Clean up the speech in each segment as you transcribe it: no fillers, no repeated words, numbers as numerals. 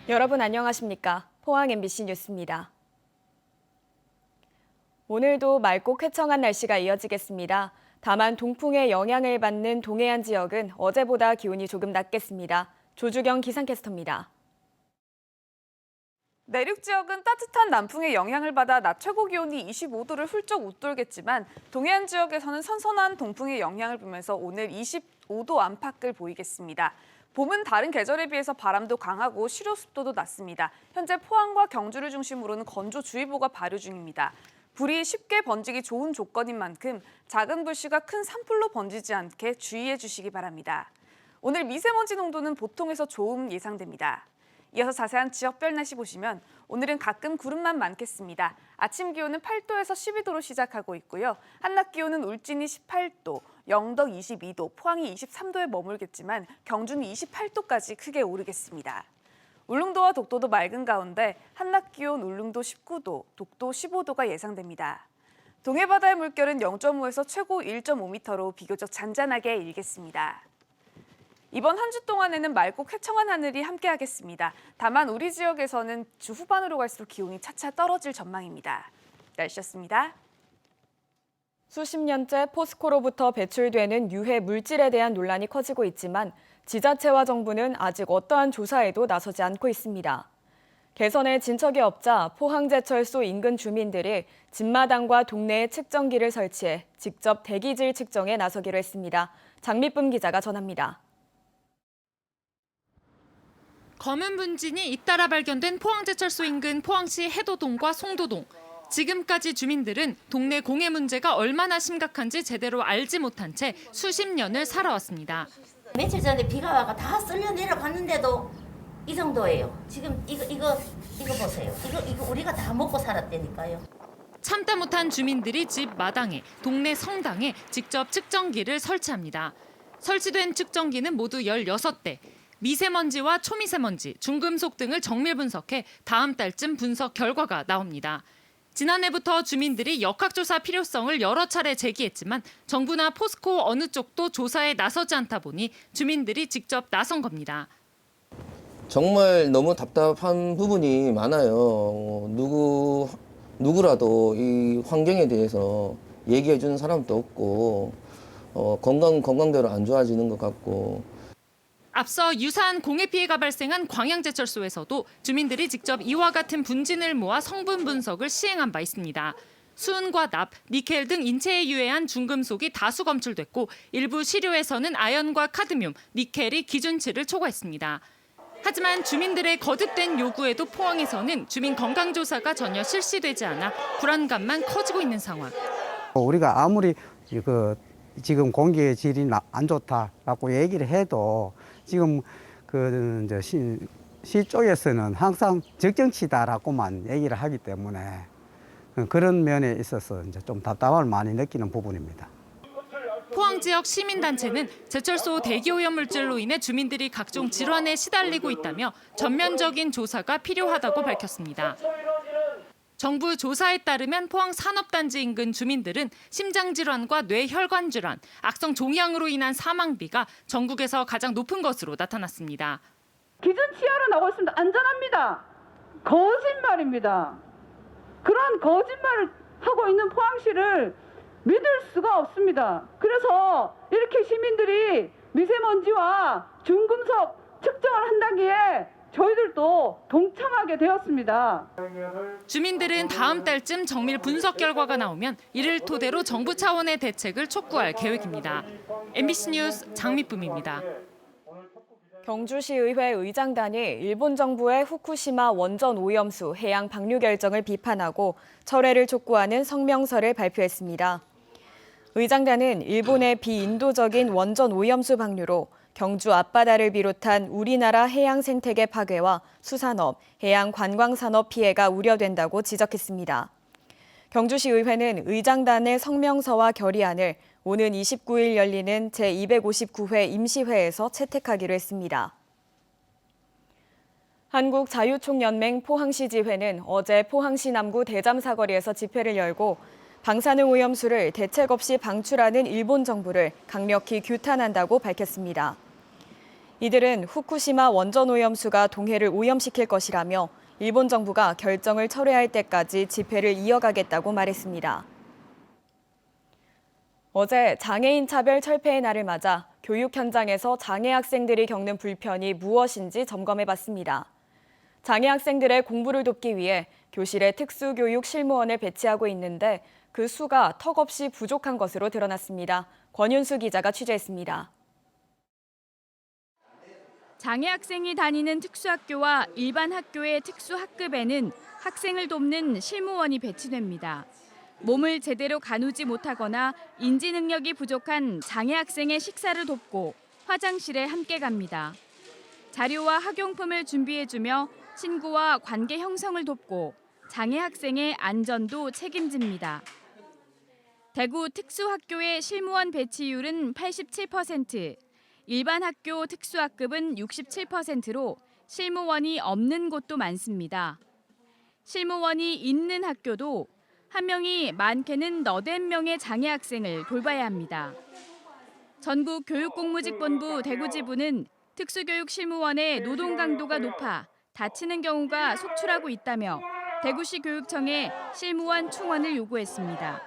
여러분 안녕하십니까? 포항 MBC 뉴스입니다. 오늘도 맑고 쾌청한 날씨가 이어지겠습니다. 다만 동풍의 영향을 받는 동해안 지역은 어제보다 기온이 조금 낮겠습니다. 조주경 기상캐스터입니다. 내륙 지역은 따뜻한 남풍의 영향을 받아 낮 최고 기온이 25도를 훌쩍 웃돌겠지만 동해안 지역에서는 선선한 동풍의 영향을 받으면서 오늘 25도 안팎을 보이겠습니다. 봄은 다른 계절에 비해서 바람도 강하고 실효 습도도 낮습니다. 현재 포항과 경주를 중심으로는 건조주의보가 발효 중입니다. 불이 쉽게 번지기 좋은 조건인 만큼 작은 불씨가 큰 산불로 번지지 않게 주의해 주시기 바랍니다. 오늘 미세먼지 농도는 보통에서 좋음 예상됩니다. 이어서 자세한 지역별 날씨 보시면 오늘은 가끔 구름만 많겠습니다. 아침 기온은 8도에서 12도로 시작하고 있고요. 한낮 기온은 울진이 18도, 영덕 22도, 포항이 23도에 머물겠지만 경주는 28도까지 크게 오르겠습니다. 울릉도와 독도도 맑은 가운데 한낮 기온 울릉도 19도, 독도 15도가 예상됩니다. 동해바다의 물결은 0.5에서 최고 1.5m로 비교적 잔잔하게 일겠습니다. 이번 한 주 동안에는 맑고 쾌청한 하늘이 함께하겠습니다. 다만 우리 지역에서는 주 후반으로 갈수록 기온이 차차 떨어질 전망입니다. 날씨였습니다. 수십 년째 포스코로부터 배출되는 유해 물질에 대한 논란이 커지고 있지만 지자체와 정부는 아직 어떠한 조사에도 나서지 않고 있습니다. 개선에 진척이 없자 포항제철소 인근 주민들이 집마당과 동네에 측정기를 설치해 직접 대기질 측정에 나서기로 했습니다. 장미쁨 기자가 전합니다. 검은 분진이 잇따라 발견된 포항제철소 인근 포항시 해도동과 송도동. 지금까지 주민들은 동네 공해 문제가 얼마나 심각한지 제대로 알지 못한 채 수십 년을 살아왔습니다. 며칠 전에 비가 와가 다 쓸려 내려갔는데도 이 정도예요. 지금 이거 보세요. 이거 우리가 다 먹고 살았다니까요. 참다 못한 주민들이 집 마당에, 동네 성당에 직접 측정기를 설치합니다. 설치된 측정기는 모두 16대. 미세먼지와 초미세먼지, 중금속 등을 정밀 분석해 다음 달쯤 분석 결과가 나옵니다. 지난해부터 주민들이 역학조사 필요성을 여러 차례 제기했지만 정부나 포스코 어느 쪽도 조사에 나서지 않다 보니 주민들이 직접 나선 겁니다. 정말 너무 답답한 부분이 많아요. 누구라도 이 환경에 대해서 얘기해 주는 사람도 없고 건강대로 안 좋아지는 것 같고. 앞서 유사한 공해 피해가 발생한 광양제철소에서도 주민들이 직접 이와 같은 분진을 모아 성분 분석을 시행한 바 있습니다. 수은과 납, 니켈 등 인체에 유해한 중금속이 다수 검출됐고 일부 시료에서는 아연과 카드뮴, 니켈이 기준치를 초과했습니다. 하지만 주민들의 거듭된 요구에도 포항에서는 주민 건강조사가 전혀 실시되지 않아 불안감만 커지고 있는 상황. 우리가 아무리 지금 공기의 질이 안 좋다라고 얘기를 해도 지금 시 쪽에서는 항상 적정치다라고만 얘기를 하기 때문에 그런 면에 있어서 이제 좀 답답함을 많이 느끼는 부분입니다. 포항 지역 시민단체는 제철소 대기오염 물질로 인해 주민들이 각종 질환에 시달리고 있다며 전면적인 조사가 필요하다고 밝혔습니다. 정부 조사에 따르면 포항 산업단지 인근 주민들은 심장질환과 뇌혈관 질환, 악성 종양으로 인한 사망비가 전국에서 가장 높은 것으로 나타났습니다. 기준치하로 나오고 있습니다. 안전합니다. 거짓말입니다. 그런 거짓말을 하고 있는 포항시를 믿을 수가 없습니다. 그래서 이렇게 시민들이 미세먼지와 중금속 측정을 한다기에 저희들도 동참하게 되었습니다. 주민들은 다음 달쯤 정밀 분석 결과가 나오면 이를 토대로 정부 차원의 대책을 촉구할 계획입니다. MBC 뉴스 장미쁨입니다. 경주시의회 의장단이 일본 정부의 후쿠시마 원전 오염수 해양 방류 결정을 비판하고 철회를 촉구하는 성명서를 발표했습니다. 의장단은 일본의 비인도적인 원전 오염수 방류로 경주 앞바다를 비롯한 우리나라 해양 생태계 파괴와 수산업, 해양 관광산업 피해가 우려된다고 지적했습니다. 경주시의회는 의장단의 성명서와 결의안을 오는 29일 열리는 제259회 임시회에서 채택하기로 했습니다. 한국자유총연맹 포항시 지회는 어제 포항시 남구 대잠 사거리에서 집회를 열고 방사능 오염수를 대책 없이 방출하는 일본 정부를 강력히 규탄한다고 밝혔습니다. 이들은 후쿠시마 원전 오염수가 동해를 오염시킬 것이라며 일본 정부가 결정을 철회할 때까지 집회를 이어가겠다고 말했습니다. 어제 장애인 차별 철폐의 날을 맞아 교육 현장에서 장애 학생들이 겪는 불편이 무엇인지 점검해봤습니다. 장애 학생들의 공부를 돕기 위해 교실에 특수교육 실무원을 배치하고 있는데 그 수가 턱없이 부족한 것으로 드러났습니다. 권윤수 기자가 취재했습니다. 장애 학생이 다니는 특수학교와 일반 학교의 특수학급에는 학생을 돕는 실무원이 배치됩니다. 몸을 제대로 가누지 못하거나 인지 능력이 부족한 장애 학생의 식사를 돕고 화장실에 함께 갑니다. 자료와 학용품을 준비해주며 친구와 관계 형성을 돕고 장애 학생의 안전도 책임집니다. 대구 특수학교의 실무원 배치율은 87%, 일반 학교 특수학급은 67%로 실무원이 없는 곳도 많습니다. 실무원이 있는 학교도 한 명이 많게는 너댓 명의 장애 학생을 돌봐야 합니다. 전국교육공무직본부 대구지부는 특수교육 실무원의 노동 강도가 높아 다치는 경우가 속출하고 있다며 대구시 교육청에 실무원 충원을 요구했습니다.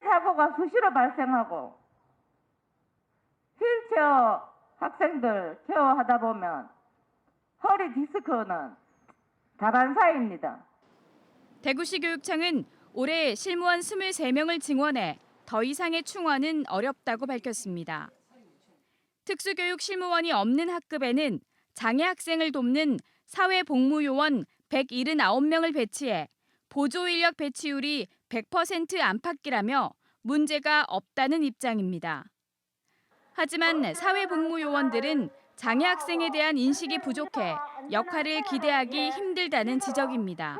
사고가 수시로 발생하고 휠체어 학생들 케어하다 보면 허리 디스크는 다반사입니다. 대구시 교육청은 올해 실무원 23명을 증원해 더 이상의 충원은 어렵다고 밝혔습니다. 특수교육 실무원이 없는 학급에는 장애 학생을 돕는 사회복무요원 179명을 배치해 보조인력 배치율이 100% 안팎이라며 문제가 없다는 입장입니다. 하지만 사회복무요원들은 장애 학생에 대한 인식이 부족해 역할을 기대하기 힘들다는 지적입니다.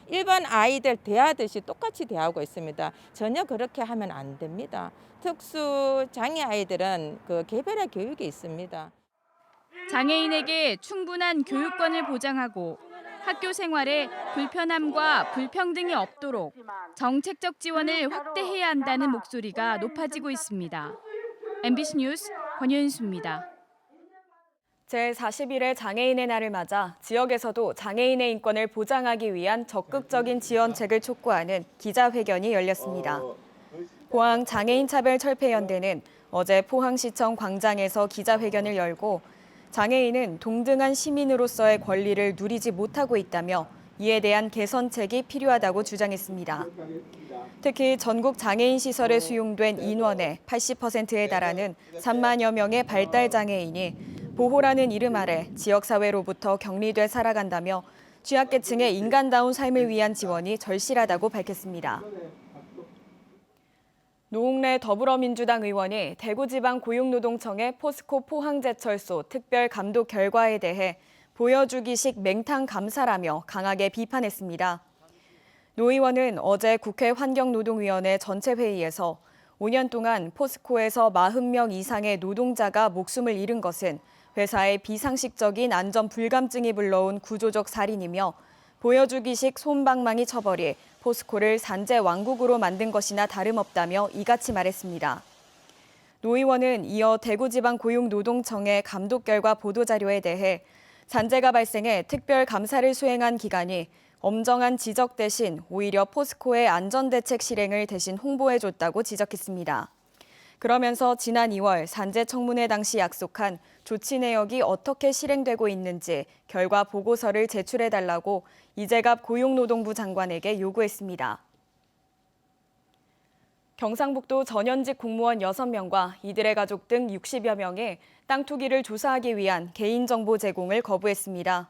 일반 아이들 대하듯이 똑같이 대하고 있습니다. 전혀 그렇게 하면 안 됩니다. 특수 장애 아이들은 그 개별의 교육이 있습니다. 장애인에게 충분한 교육권을 보장하고 학교 생활에 불편함과 불평등이 없도록 정책적 지원을 확대해야 한다는 목소리가 높아지고 있습니다. MBC 뉴스 권윤수입니다. 제41회 장애인의 날을 맞아 지역에서도 장애인의 인권을 보장하기 위한 적극적인 지원책을 촉구하는 기자회견이 열렸습니다. 포항 장애인 차별 철폐연대는 어제 포항시청 광장에서 기자회견을 열고 장애인은 동등한 시민으로서의 권리를 누리지 못하고 있다며 이에 대한 개선책이 필요하다고 주장했습니다. 특히 전국 장애인 시설에 수용된 인원의 80%에 달하는 3만여 명의 발달 장애인이 보호라는 이름 아래 지역사회로부터 격리돼 살아간다며 취약계층의 인간다운 삶을 위한 지원이 절실하다고 밝혔습니다. 노웅래 더불어민주당 의원이 대구지방고용노동청의 포스코 포항제철소 특별감독 결과에 대해 보여주기식 맹탕 감사라며 강하게 비판했습니다. 노 의원은 어제 국회 환경노동위원회 전체 회의에서 5년 동안 포스코에서 40명 이상의 노동자가 목숨을 잃은 것은 회사의 비상식적인 안전 불감증이 불러온 구조적 살인이며 보여주기식 솜방망이 처벌이 포스코를 산재 왕국으로 만든 것이나 다름없다며 이같이 말했습니다. 노 의원은 이어 대구지방고용노동청의 감독 결과 보도자료에 대해 산재가 발생해 특별감사를 수행한 기관이 엄정한 지적 대신 오히려 포스코의 안전대책 실행을 대신 홍보해줬다고 지적했습니다. 그러면서 지난 2월 산재 청문회 당시 약속한 조치 내역이 어떻게 실행되고 있는지 결과 보고서를 제출해달라고 이재갑 고용노동부 장관에게 요구했습니다. 경상북도 전현직 공무원 6명과 이들의 가족 등 60여 명이 땅 투기를 조사하기 위한 개인정보 제공을 거부했습니다.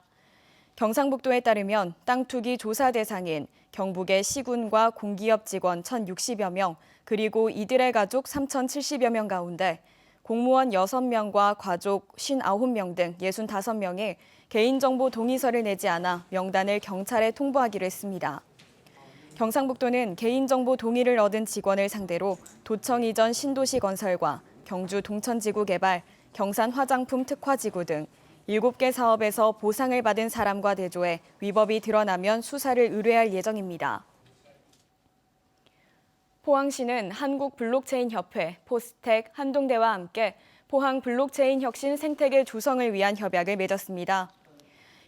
경상북도에 따르면 땅 투기 조사 대상인 경북의 시군과 공기업 직원 1,060여 명, 그리고 이들의 가족 3,070여 명 가운데 공무원 6명과 가족 59명 등 65명이 개인정보 동의서를 내지 않아 명단을 경찰에 통보하기로 했습니다. 경상북도는 개인정보 동의를 얻은 직원을 상대로 도청 이전 신도시 건설과 경주 동천지구 개발, 경산 화장품 특화지구 등 7개 사업에서 보상을 받은 사람과 대조해 위법이 드러나면 수사를 의뢰할 예정입니다. 포항시는 한국블록체인협회, 포스텍, 한동대와 함께 포항 블록체인 혁신 생태계 조성을 위한 협약을 맺었습니다.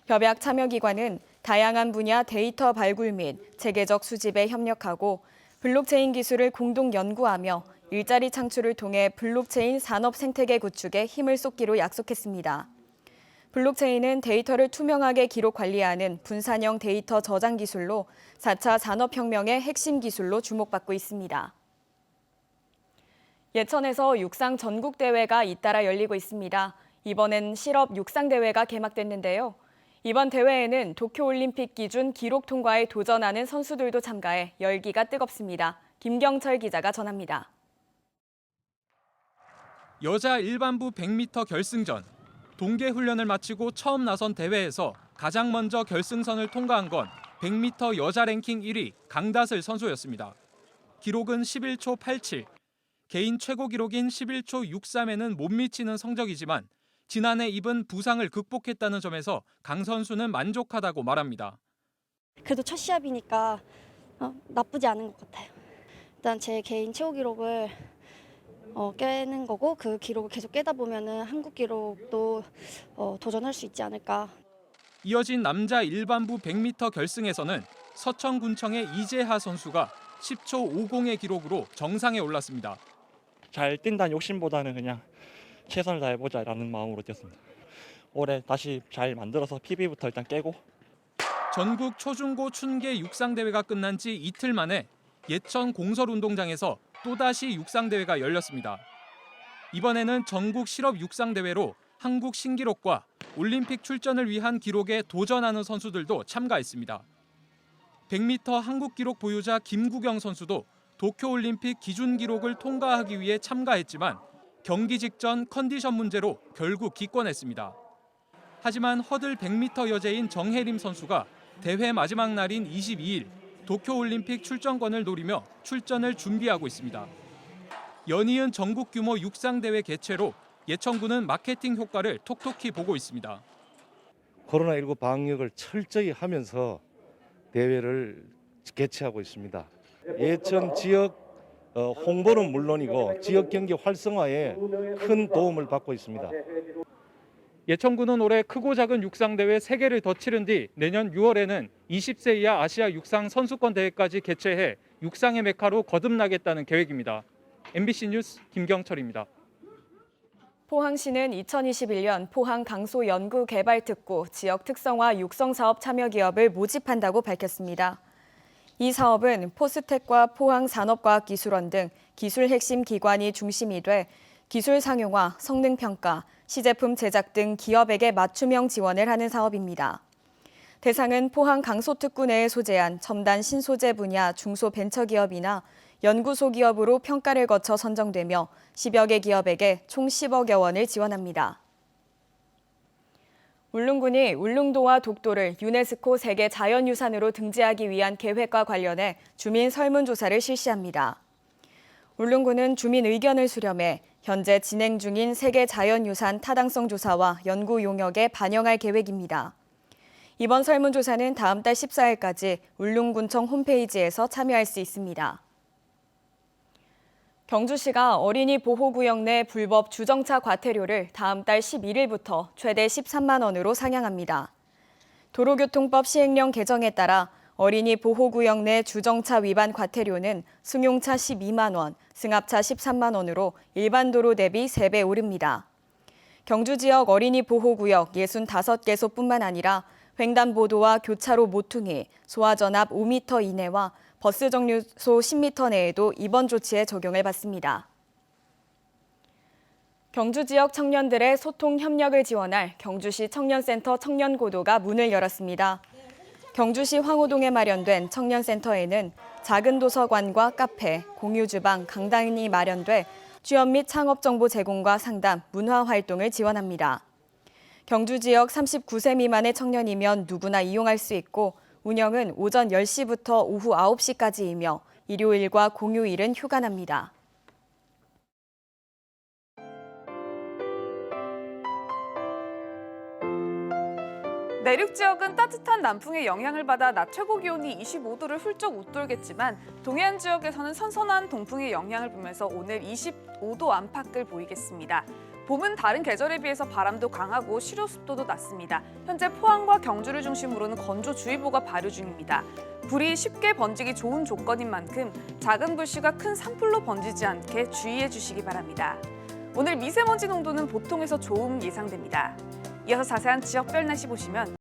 협약 참여기관은 다양한 분야 데이터 발굴 및 체계적 수집에 협력하고 블록체인 기술을 공동 연구하며 일자리 창출을 통해 블록체인 산업 생태계 구축에 힘을 쏟기로 약속했습니다. 블록체인은 데이터를 투명하게 기록 관리하는 분산형 데이터 저장 기술로 4차 산업혁명의 핵심 기술로 주목받고 있습니다. 예천에서 육상 전국대회가 잇따라 열리고 있습니다. 이번엔 실업 육상대회가 개막됐는데요. 이번 대회에는 도쿄올림픽 기준 기록 통과에 도전하는 선수들도 참가해 열기가 뜨겁습니다. 김경철 기자가 전합니다. 여자 일반부 100m 결승전. 동계 훈련을 마치고 처음 나선 대회에서 가장 먼저 결승선을 통과한 건 100m 여자 랭킹 1위 강다슬 선수였습니다. 기록은 11초 87. 개인 최고 기록인 11초 63에는 못 미치는 성적이지만 지난해 입은 부상을 극복했다는 점에서 강 선수는 만족하다고 말합니다. 그래도 첫 시합이니까 나쁘지 않은 것 같아요. 일단 제 개인 최고 기록을 깨는 거고 그 기록을 계속 깨다 보면은 한국 기록도 도전할 수 있지 않을까. 이어진 남자 일반부 100m 결승에서는 서천군청의 이재하 선수가 10초 50의 기록으로 정상에 올랐습니다. 잘 뛴다는 욕심보다는 그냥 최선을 다해보자라는 마음으로 뛰었습니다. 올해 다시 잘 만들어서 PB부터 일단 깨고. 전국 초중고 춘계 육상대회가 끝난 지 이틀 만에 예천 공설운동장에서 또다시 육상대회가 열렸습니다. 이번에는 전국 실업 육상대회로 한국 신기록과 올림픽 출전을 위한 기록에 도전하는 선수들도 참가했습니다. 100m 한국 기록 보유자 김구경 선수도 도쿄올림픽 기준 기록을 통과하기 위해 참가했지만 경기 직전 컨디션 문제로 결국 기권했습니다. 하지만 허들 100m 여제인 정혜림 선수가 대회 마지막 날인 22일 도쿄올림픽 출전권을 노리며 출전을 준비하고 있습니다. 연이은 전국 규모 육상대회 개최로 예천군은 마케팅 효과를 톡톡히 보고 있습니다. 코로나19 방역을 철저히 하면서 대회를 개최하고 있습니다. 예천 지역 홍보는 물론이고 지역 경기 활성화에 큰 도움을 받고 있습니다. 예천군은 올해 크고 작은 육상대회 3개를 더 치른 뒤 내년 6월에는 20세 이하 아시아 육상 선수권 대회까지 개최해 육상의 메카로 거듭나겠다는 계획입니다. MBC 뉴스 김경철입니다. 포항시는 2021년 포항 강소 연구개발특구 지역 특성화 육성사업 참여기업을 모집한다고 밝혔습니다. 이 사업은 포스텍과 포항산업과학기술원 등 기술 핵심 기관이 중심이 돼 기술 상용화, 성능 평가, 시제품 제작 등 기업에게 맞춤형 지원을 하는 사업입니다. 대상은 포항 강소특구 내에 소재한 첨단 신소재 분야 중소벤처기업이나 연구소 기업으로 평가를 거쳐 선정되며 10여 개 기업에게 총 10억여 원을 지원합니다. 울릉군이 울릉도와 독도를 유네스코 세계 자연유산으로 등재하기 위한 계획과 관련해 주민 설문조사를 실시합니다. 울릉군은 주민 의견을 수렴해 현재 진행 중인 세계 자연유산 타당성 조사와 연구 용역에 반영할 계획입니다. 이번 설문조사는 다음 달 14일까지 울릉군청 홈페이지에서 참여할 수 있습니다. 경주시가 어린이 보호구역 내 불법 주정차 과태료를 다음 달 11일부터 최대 13만 원으로 상향합니다. 도로교통법 시행령 개정에 따라 어린이 보호구역 내 주정차 위반 과태료는 승용차 12만 원, 승합차 13만 원으로 일반 도로 대비 3배 오릅니다. 경주 지역 어린이 보호구역 65개소뿐만 아니라 횡단보도와 교차로 모퉁이, 소화전압 5m 이내와 버스 정류소 10m 내에도 이번 조치에 적용을 받습니다. 경주 지역 청년들의 소통 협력을 지원할 경주시 청년센터 청년고도가 문을 열었습니다. 경주시 황호동에 마련된 청년센터에는 작은 도서관과 카페, 공유주방, 강당이 마련돼 취업 및 창업 정보 제공과 상담, 문화 활동을 지원합니다. 경주 지역 39세 미만의 청년이면 누구나 이용할 수 있고 운영은 오전 10시부터 오후 9시까지이며 일요일과 공휴일은 휴관합니다. 내륙 지역은 따뜻한 남풍의 영향을 받아 낮 최고 기온이 25도를 훌쩍 웃돌겠지만 동해안 지역에서는 선선한 동풍의 영향을 받으면서 오늘 25도 안팎을 보이겠습니다. 봄은 다른 계절에 비해서 바람도 강하고 실효 습도도 낮습니다. 현재 포항과 경주를 중심으로는 건조주의보가 발효 중입니다. 불이 쉽게 번지기 좋은 조건인 만큼 작은 불씨가 큰 산불로 번지지 않게 주의해 주시기 바랍니다. 오늘 미세먼지 농도는 보통에서 좋음 예상됩니다. 이어서 자세한 지역별 날씨 보시면